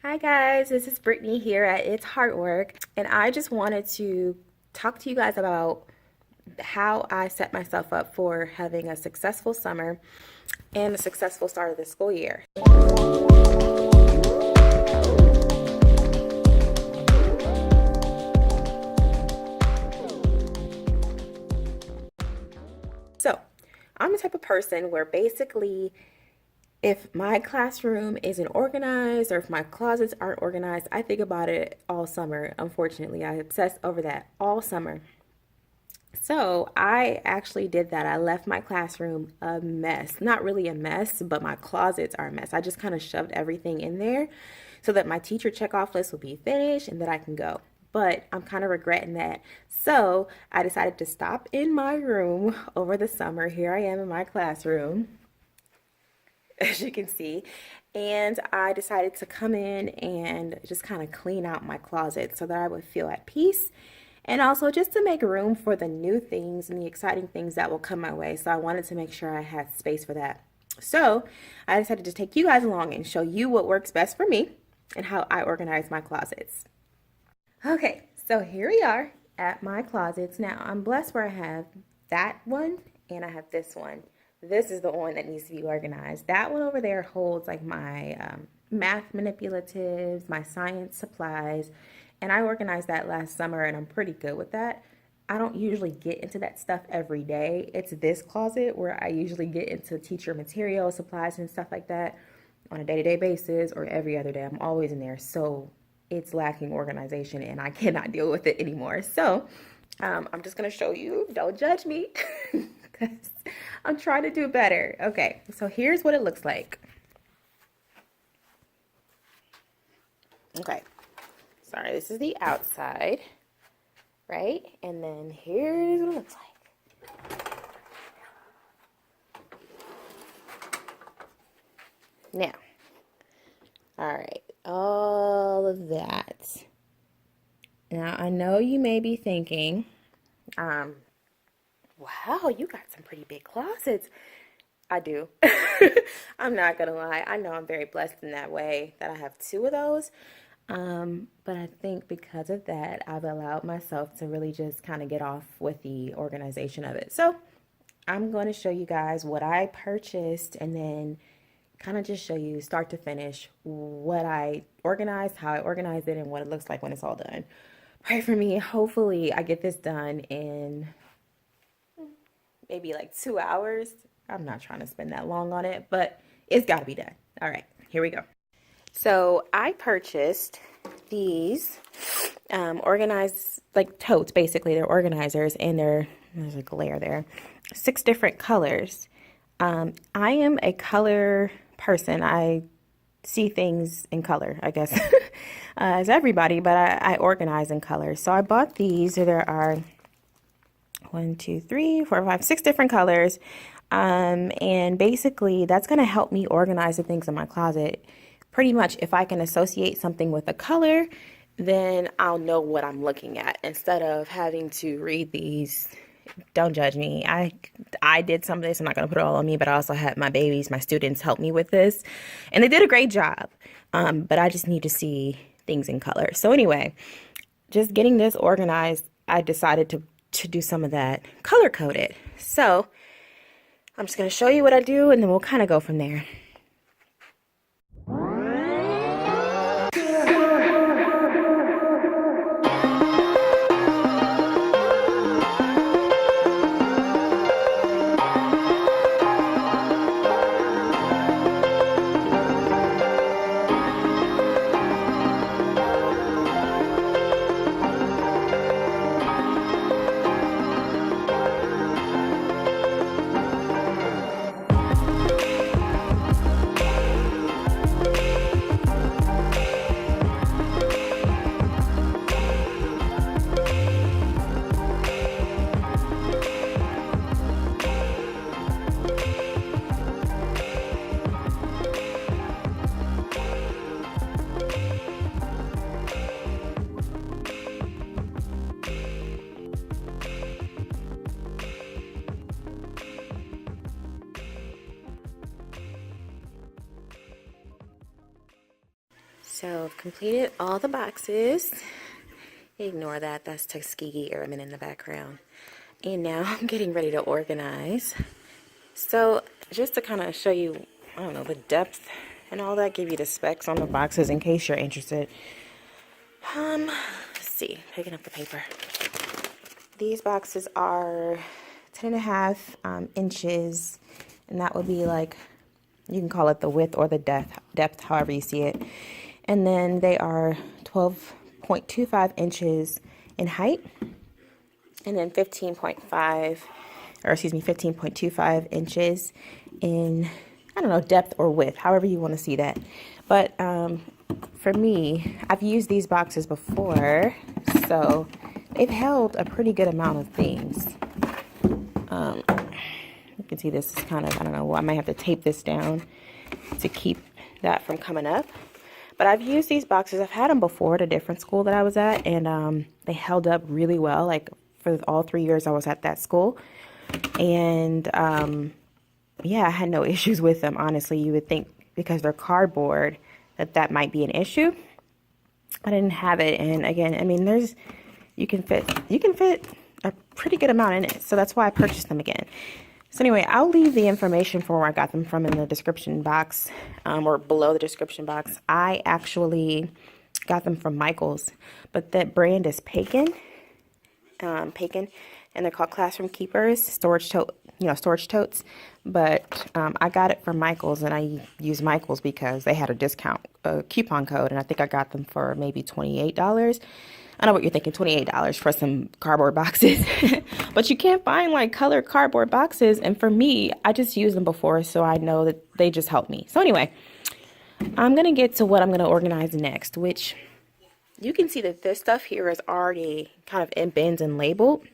Hi guys, this is Brittany here at It's Hard Work, and I just wanted to talk to you guys about how I set myself up for having a successful summer and a successful start of the school year. So, I'm the type of person where basically if my classroom isn't organized or if my closets aren't organized, I think about it all summer. Unfortunately, I obsess over that all summer. So I actually did that. I left my classroom a mess. Not really a mess, but my closets are a mess. I just kind of shoved everything in there so that my teacher checkoff list will be finished and that I can go. But I'm kind of regretting that. So I decided to stop in my room over the summer. Here I am in my classroom, as you can see. And I decided to come in and just kind of clean out my closet so that I would feel at peace and also just to make room for the new things and the exciting things that will come my way. So I wanted to make sure I had space for that. So I decided to take you guys along and show you what works best for me and how I organize my closets. Okay, so here we are at my closets. Now I'm blessed where I have that one and I have this one. This is the one that needs to be organized. That one over there holds like my math manipulatives, my science supplies, and I organized that last summer and I'm pretty good with that. I don't usually get into that stuff every day. It's this closet where I usually get into teacher material, supplies, and stuff like that on a day-to-day basis or every other day. I'm always in there. So it's lacking organization and I cannot deal with it anymore. So I'm just going to show you. Don't judge me because I'm trying to do better. Okay, so here's what it looks like. Okay, sorry, this is the outside, right? And then here's what it looks like. Now, all right, all of that. Now, I know you may be thinking, wow, you got some pretty big closets. I do. I'm not gonna lie. I know I'm very blessed in that way that I have two of those. But I think because of that, I've allowed myself to really just kind of get off with the organization of it. So I'm going to show you guys what I purchased and then kind of just show you start to finish what I organized, how I organized it, and what it looks like when it's all done. Pray for me. Hopefully I get this done in maybe like 2 hours. I'm not trying to spend that long on it, but it's got to be done. All right, here we go. So I purchased these organized, like totes, basically. They're organizers, and there's a glare there. 6 different colors. I am a color person. I see things in color, I guess, as everybody, but I organize in color. So I bought these. There are 1, 2, 3, 4, 5, 6 different colors. And basically that's going to help me organize the things in my closet. Pretty much if I can associate something with a color, then I'll know what I'm looking at instead of having to read these. Don't judge me. I did some of this. I'm not going to put it all on me, but I also had my babies, my students help me with this, and they did a great job. But I just need to see things in color. So anyway, just getting this organized, I decided to do some of that color coded. So I'm just going to show you what I do, and then we'll kind of go from there. So I've completed all the boxes. Ignore that, that's Tuskegee Airmen in the background. And now I'm getting ready to organize. So just to kind of show you, I don't know, the depth and all that, give you the specs on the boxes in case you're interested. Let's see, picking up the paper. These boxes are 10.5 inches, and that would be like, you can call it the width or the depth, however you see it. And then they are 12.25 inches in height, and then 15.25 inches in, I don't know, depth or width, however you want to see that. But for me, I've used these boxes before, so they've held a pretty good amount of things. You can see this is kind of, I don't know, well, I might have to tape this down to keep that from coming up. But I've used these boxes. I've had them before at a different school that I was at, and they held up really well, like for all 3 years I was at that school. And yeah, I had no issues with them, honestly. You would think because they're cardboard that might be an issue. I didn't have it, and again, I mean, you can fit a pretty good amount in it, so that's why I purchased them again. So anyway, I'll leave the information for where I got them from in the description box, or below the description box. I actually got them from Michael's, but that brand is Pacon, and they're called Classroom Keepers, storage totes. But I got it from Michael's, and I used Michael's because they had a discount, coupon code, and I think I got them for maybe $28. I know what you're thinking, $28 for some cardboard boxes. But you can't find like colored cardboard boxes. And for me, I just used them before, so I know that they just help me. So anyway, I'm going to get to what I'm going to organize next, which you can see that this stuff here is already kind of in bins and labeled.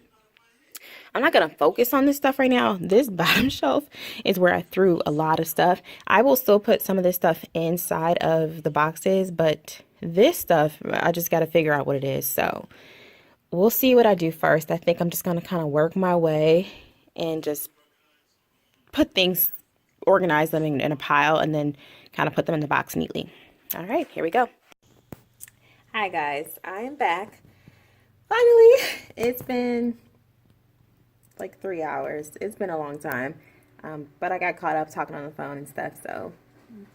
I'm not going to focus on this stuff right now. This bottom shelf is where I threw a lot of stuff. I will still put some of this stuff inside of the boxes, but this stuff, I just got to figure out what it is. So we'll see what I do first. I think I'm just going to kind of work my way and just put things, organize them in a pile, and then kind of put them in the box neatly. All right, here we go. Hi guys, I am back. Finally, it's been like 3 hours. It's been a long time, but I got caught up talking on the phone and stuff, so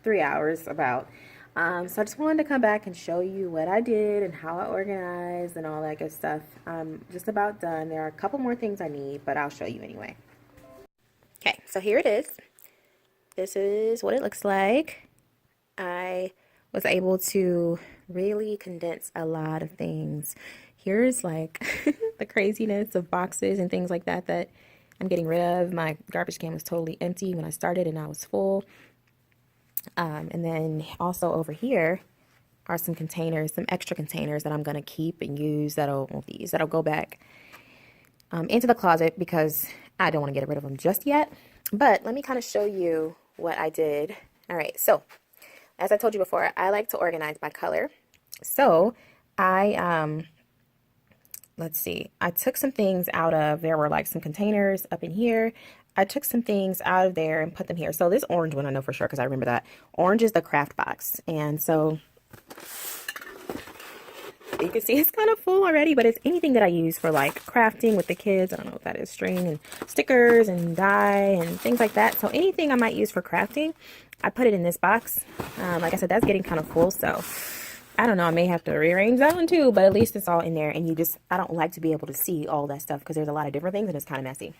3 hours about. So I just wanted to come back and show you what I did and how I organized and all that good stuff. I'm just about done. There are a couple more things I need, but I'll show you anyway. Okay, so here it is. This is what it looks like. I was able to really condense a lot of things. Here's like the craziness of boxes and things like that I'm getting rid of. My garbage can was totally empty when I started, and I was full. And then also over here are some containers, some extra containers that I'm going to keep and use that'll go back into the closet because I don't want to get rid of them just yet. But let me kind of show you what I did. All right, so as I told you before, I like to organize by color. So let's see, I took some things out of, there were like some containers up in here. I took some things out of there and put them here. So this orange one I know for sure because I remember that. Orange is the craft box. And so you can see it's kind of full already, but it's anything that I use for like crafting with the kids. I don't know what that is, string and stickers and dye and things like that. So anything I might use for crafting, I put it in this box. Like I said, that's getting kind of full. So I don't know, I may have to rearrange that one too, but at least it's all in there. And I don't like to be able to see all that stuff because there's a lot of different things and it's kind of messy.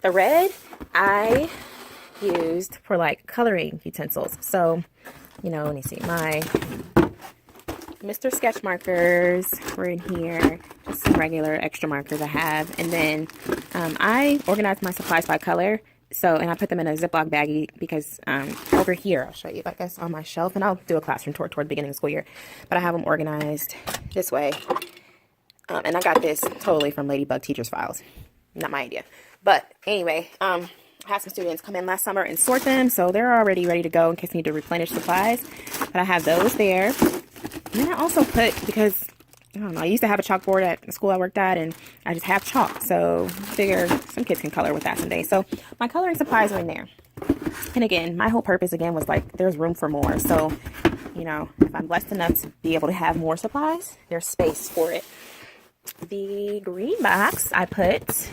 The red I used for like coloring utensils. So, let me see, my Mr. Sketch markers were in here, just some regular extra markers I have. And then I organized my supplies by color. So, and I put them in a Ziploc baggie because over here, I'll show you, I guess, on my shelf. And I'll do a classroom tour toward the beginning of the school year. But I have them organized this way. And I got this totally from Ladybug Teacher's Files. Not my idea. But anyway, I had some students come in last summer and sort them, so they're already ready to go in case I need to replenish supplies. But I have those there. And then I also put, because, I don't know, I used to have a chalkboard at the school I worked at, and I just have chalk. So I figure some kids can color with that someday. So my coloring supplies are in there. And again, my whole purpose, again, was like, there's room for more. So you know, if I'm blessed enough to be able to have more supplies, there's space for it. The green box I put,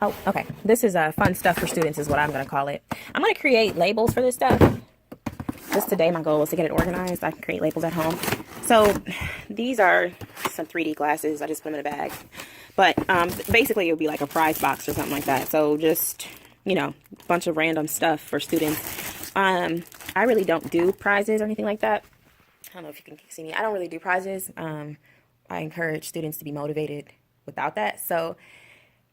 oh, okay. This is fun stuff for students is what I'm going to call it. I'm going to create labels for this stuff. Just today, my goal was to get it organized. I can create labels at home. So these are some 3D glasses. I just put them in a bag. But basically, it would be like a prize box or something like that. So just, you know, a bunch of random stuff for students. I really don't do prizes or anything like that. I don't know if you can see me. I don't really do prizes. I encourage students to be motivated without that. So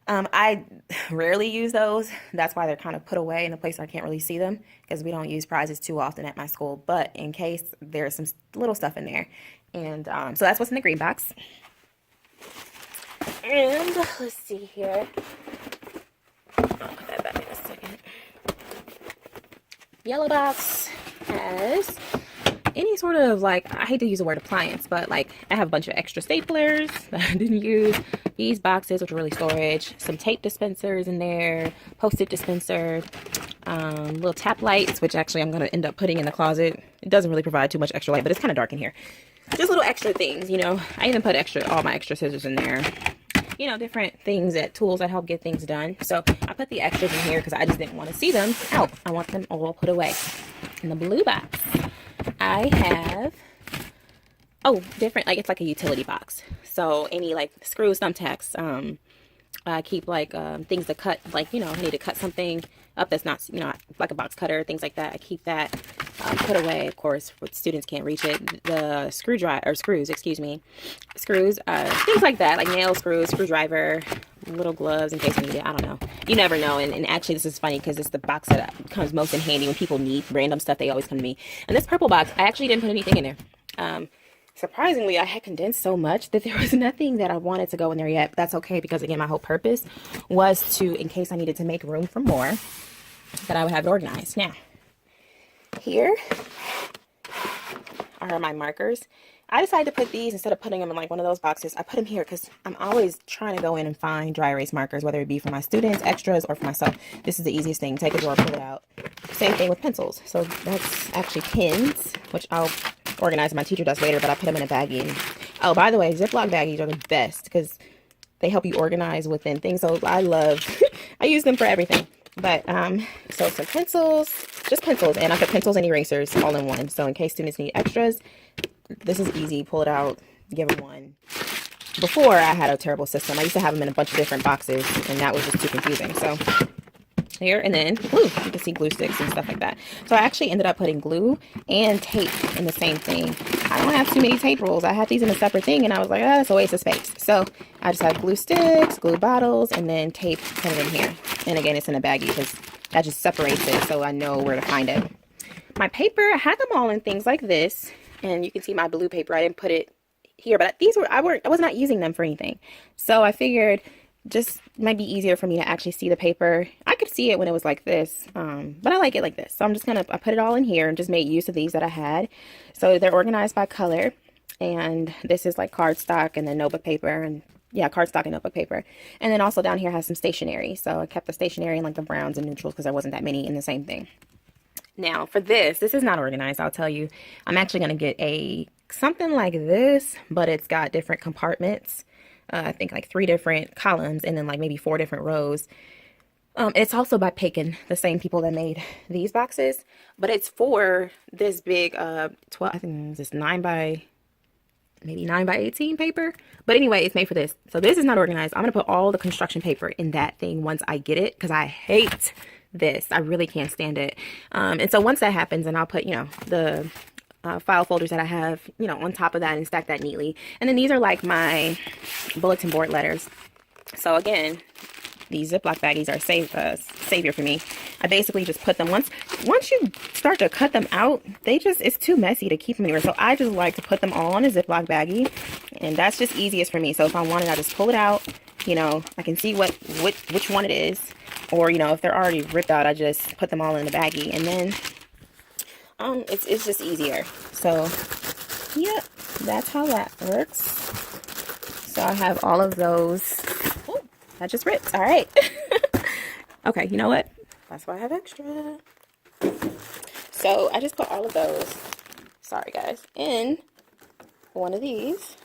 I rarely use those. That's why they're kind of put away in a place I can't really see them, because we don't use prizes too often at my school. But in case, there's some little stuff in there. And so that's what's in the green box. And let's see here. I'll put that back in a second. Yellow box has any sort of, like, I hate to use the word appliance, but like I have a bunch of extra staplers that I didn't use. These boxes, which are really storage. Some tape dispensers in there. Post-it dispenser. Little tap lights, which actually I'm going to end up putting in the closet. It doesn't really provide too much extra light, but it's kind of dark in here. Just little extra things, you know. I even put all my extra scissors in there. You know, different things, tools that help get things done. So I put the extras in here because I just didn't want to see them out. I want them all put away. In the blue box, I have, different, like, it's like a utility box. So any, like, screws, thumbtacks, I keep, like, things to cut, like, you know, I need to cut something up that's not, you know, like a box cutter, things like that. I keep that put away, of course, where students can't reach it. The screws, things like that, like nail screws, screwdriver, little gloves in case you need it. I don't know. You never know. And actually, this is funny because it's the box that comes most in handy when people need random stuff. They always come to me. And this purple box, I actually didn't put anything in there. Surprisingly, I had condensed so much that there was nothing that I wanted to go in there yet. But that's okay, because again, my whole purpose was to, in case I needed to make room for more, that I would have it organized. Now, here are my markers. I decided to put these, instead of putting them in like one of those boxes, I put them here because I'm always trying to go in and find dry erase markers, whether it be for my students, extras, or for myself. This is the easiest thing. Take a drawer, pull it out. Same thing with pencils. So that's actually pins, which I'll organize in my teacher desk later, but I put them in a baggie. Oh, by the way, Ziploc baggies are the best because they help you organize within things. So I use them for everything. But so some pencils, just pencils, and I put pencils and erasers all in one. So in case students need extras, this is easy. Pull it out, give them one. Before, I had a terrible system. I used to have them in a bunch of different boxes, and that was just too confusing. So here, and then glue. You can see glue sticks and stuff like that. So I actually ended up putting glue and tape in the same thing. I don't have too many tape rolls. I had these in a separate thing, and I was like, that's a waste of space. So I just have glue sticks, glue bottles, and then tape, put it in here. And again, it's in a baggie because that just separates it so I know where to find it. My paper, I had them all in things like this, and you can see my blue paper. I didn't put it here, but these were, I was not using them for anything. So I figured just might be easier for me to actually see the paper. I could see it when it was like this, but I like it like this. So I'm just gonna, I put it all in here and just made use of these that I had. So they're organized by color, and this is like cardstock and then notebook paper, and yeah, cardstock and notebook paper. And then also down here has some stationery. So I kept the stationery in like the browns and neutrals because there wasn't that many in the same thing. Now for this is not organized, I'll tell you. I'm actually going to get something like this, but it's got different compartments. I think like 3 different columns and then like maybe 4 different rows. It's also by Pacon, the same people that made these boxes, but it's for this big 12, I think this 9 by 18 paper. But anyway, it's made for this. So this is not organized. I'm going to put all the construction paper in that thing once I get it, because I hate this. I really can't stand it. And so once that happens, and I'll put, you know, the file folders that I have, you know, on top of that and stack that neatly. And then these are like my bulletin board letters. So again, these Ziploc baggies are savior for me. I basically just put them, once you start to cut them out, it's too messy to keep them anywhere. So I just like to put them all in a Ziploc baggie, and that's just easiest for me. So if I want it, I just pull it out, you know, I can see which one it is, or, you know, if they're already ripped out, I just put them all in the baggie, and then it's just easier. So yeah, that's how that works. So I have all of those. Oh, that just ripped. All right. Okay, you know what? That's why I have extra. So I just put all of those. sorry guys, in one of these.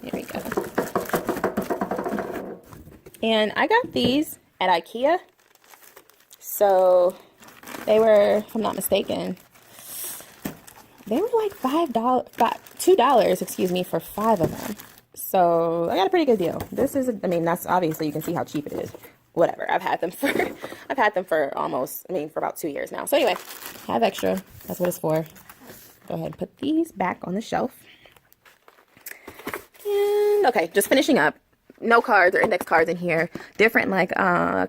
Here we go. And I got these at IKEA. So they were, if I'm not mistaken, they were like $2, excuse me, for 5 of them. So I got a pretty good deal. This is, I mean, that's obviously, you can see how cheap it is. Whatever, I've had them for, I've had them for almost, I mean, for about 2 years now. So anyway, have extra. That's what it's for. Go ahead and put these back on the shelf. And okay, just finishing up. No cards or index cards in here. Different like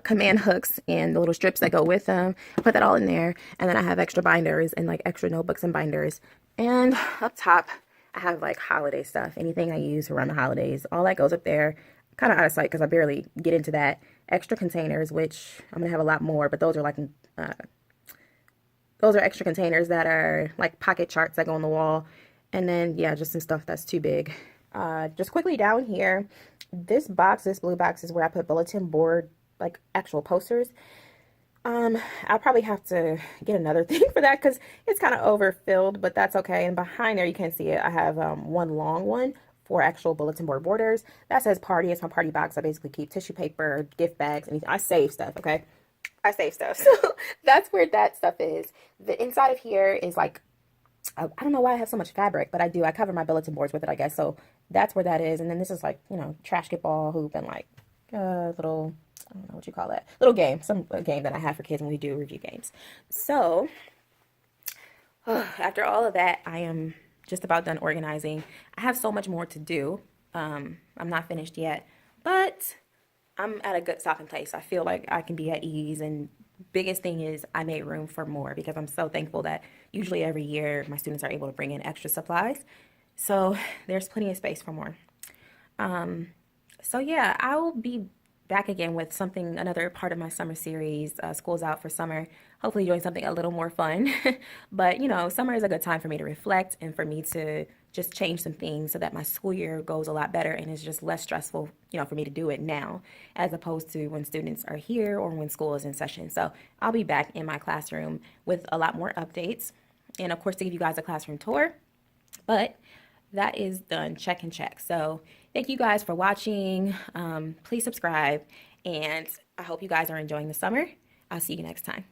command hooks and the little strips that go with them. Put that all in there. And then I have extra binders and like extra notebooks and binders. And up top, I have like holiday stuff. Anything I use around the holidays. All that goes up there. Kind of out of sight because I barely get into that. Extra containers, which I'm going to have a lot more. But those are like, those are extra containers that are like pocket charts that go on the wall. And then, yeah, just some stuff that's too big. Just quickly down here, this box, this blue box is where I put bulletin board, like actual posters. I'll probably have to get another thing for that because it's kind of overfilled, but that's okay. And behind there, you can see it. I have one long one for actual bulletin board borders. That says party. It's my party box. I basically keep tissue paper, gift bags, anything. I save stuff, okay? I save stuff. So that's where that stuff is. The inside of here is like, I don't know why I have so much fabric, but I do. I cover my bulletin boards with it, I guess. So that's where that is. And then this is like, you know, trash get ball, hoop, and like little, I don't know what you call that. Little game. Some game that I have for kids when we do review games. So after all of that, I am just about done organizing. I have so much more to do. I'm not finished yet, but I'm at a good stopping place. I feel like I can be at ease, and biggest thing is I made room for more because I'm so thankful that usually every year my students are able to bring in extra supplies. So there's plenty of space for more. So yeah, I will be back again with something, another part of my summer series. School's out for summer. Hopefully doing something a little more fun. But you know, summer is a good time for me to reflect and for me to just change some things so that my school year goes a lot better and it's just less stressful, you know, for me to do it now as opposed to when students are here or when school is in session. So I'll be back in my classroom with a lot more updates and of course to give you guys a classroom tour. But that is done. Check and check. So thank you guys for watching. Please subscribe and I hope you guys are enjoying the summer. I'll see you next time.